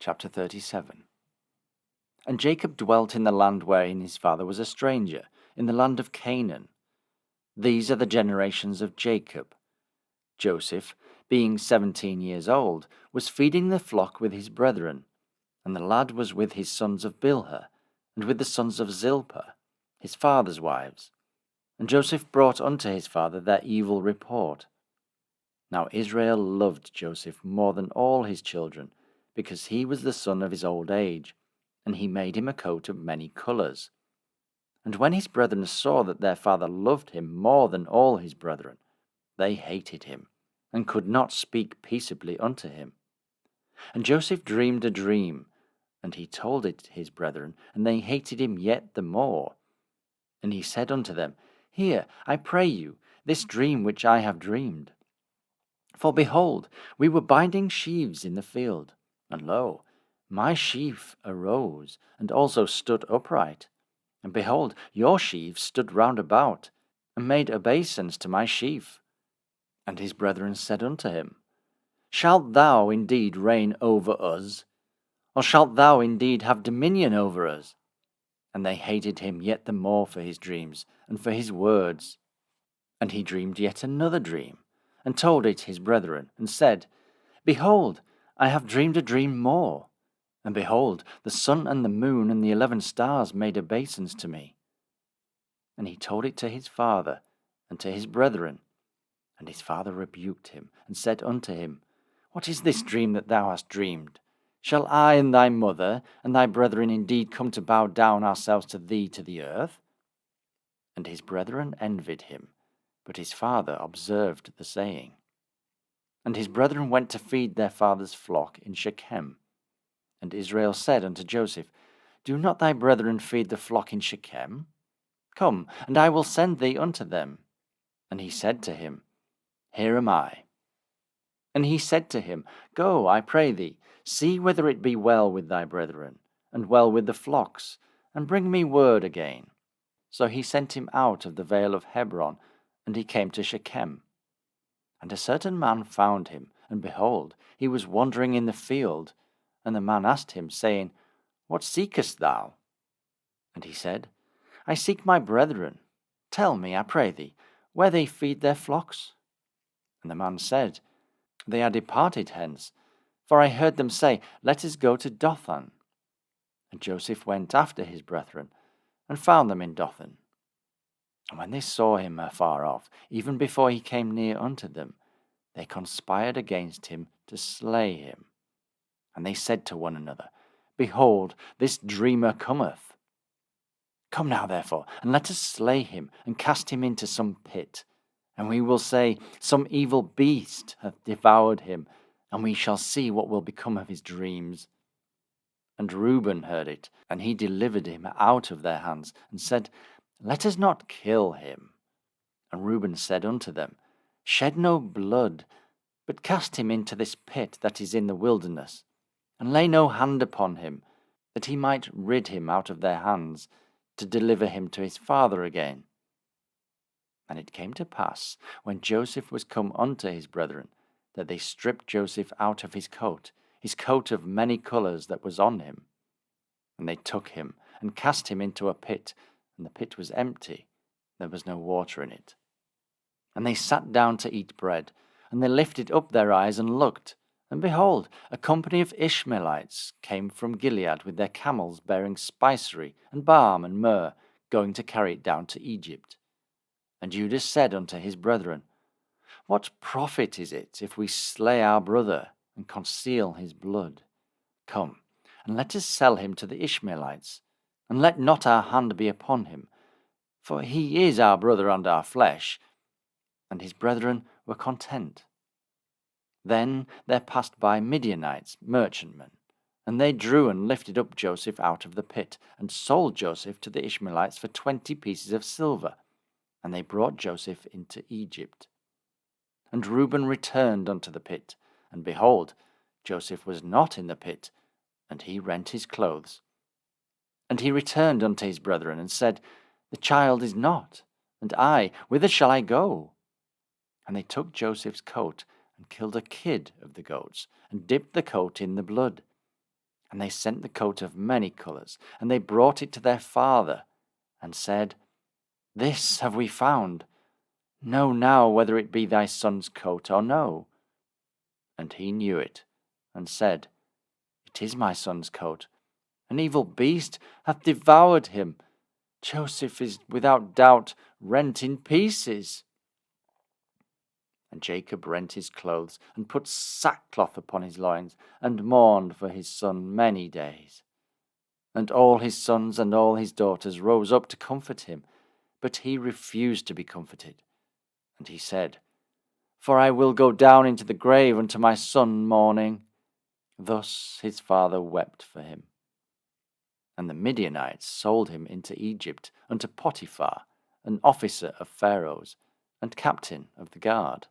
Chapter 37. And Jacob dwelt in the land wherein his father was a stranger, in the land of Canaan. These are the generations of Jacob. Joseph, being 17 years old, was feeding the flock with his brethren, and the lad was with his sons of Bilhah, and with the sons of Zilpah, his father's wives. And Joseph brought unto his father their evil report. Now Israel loved Joseph more than all his children, because he was the son of his old age, and he made him a coat of many colours. And when his brethren saw that their father loved him more than all his brethren, they hated him, and could not speak peaceably unto him. And Joseph dreamed a dream, and he told it his brethren, and they hated him yet the more. And he said unto them, Hear, I pray you, this dream which I have dreamed. For behold, we were binding sheaves in the field, and lo, my sheaf arose, and also stood upright. And behold, your sheaves stood round about, and made obeisance to my sheaf. And his brethren said unto him, Shalt thou indeed reign over us? Or shalt thou indeed have dominion over us? And they hated him yet the more for his dreams, and for his words. And he dreamed yet another dream, and told it his brethren, and said, Behold, I have dreamed a dream more. And behold, the sun and the moon and the 11 stars made obeisance to me. And he told it to his father and to his brethren. And his father rebuked him, and said unto him, What is this dream that thou hast dreamed? Shall I and thy mother and thy brethren indeed come to bow down ourselves to thee to the earth? And his brethren envied him, but his father observed the saying. And his brethren went to feed their father's flock in Shechem. And Israel said unto Joseph, Do not thy brethren feed the flock in Shechem? Come, and I will send thee unto them. And he said to him, Here am I. And he said to him, Go, I pray thee, see whether it be well with thy brethren, and well with the flocks, and bring me word again. So he sent him out of the vale of Hebron, and he came to Shechem. And a certain man found him, and behold, he was wandering in the field. And the man asked him, saying, What seekest thou? And he said, I seek my brethren. Tell me, I pray thee, where they feed their flocks. And the man said, They are departed hence, for I heard them say, Let us go to Dothan. And Joseph went after his brethren, and found them in Dothan. And when they saw him afar off, even before he came near unto them, they conspired against him to slay him. And they said to one another, Behold, this dreamer cometh. Come now, therefore, and let us slay him, and cast him into some pit. And we will say, Some evil beast hath devoured him, and we shall see what will become of his dreams. And Reuben heard it, and he delivered him out of their hands, and said, Let us not kill him. And Reuben said unto them, Shed no blood, but cast him into this pit that is in the wilderness, and lay no hand upon him, that he might rid him out of their hands, to deliver him to his father again. And it came to pass, when Joseph was come unto his brethren, that they stripped Joseph out of his coat of many colours that was on him. And they took him, and cast him into a pit, and the pit was empty, there was no water in it. And they sat down to eat bread, and they lifted up their eyes and looked, and behold, a company of Ishmaelites came from Gilead with their camels bearing spicery, and balm, and myrrh, going to carry it down to Egypt. And Judah said unto his brethren, What profit is it if we slay our brother, and conceal his blood? Come, and let us sell him to the Ishmaelites, and let not our hand be upon him, for he is our brother and our flesh. And his brethren were content. Then there passed by Midianites, merchantmen, and they drew and lifted up Joseph out of the pit, and sold Joseph to the Ishmaelites for 20 pieces of silver. And they brought Joseph into Egypt. And Reuben returned unto the pit, and behold, Joseph was not in the pit, and he rent his clothes. And he returned unto his brethren, and said, The child is not, and I, whither shall I go? And they took Joseph's coat, and killed a kid of the goats, and dipped the coat in the blood. And they sent the coat of many colours, and they brought it to their father, and said, This have we found. Know now whether it be thy son's coat or no. And he knew it, and said, It is my son's coat. An evil beast hath devoured him. Joseph is without doubt rent in pieces. And Jacob rent his clothes, and put sackcloth upon his loins, and mourned for his son many days. And all his sons and all his daughters rose up to comfort him, but he refused to be comforted. And he said, For I will go down into the grave unto my son mourning. Thus his father wept for him. And the Midianites sold him into Egypt unto Potiphar, an officer of Pharaoh's, and captain of the guard.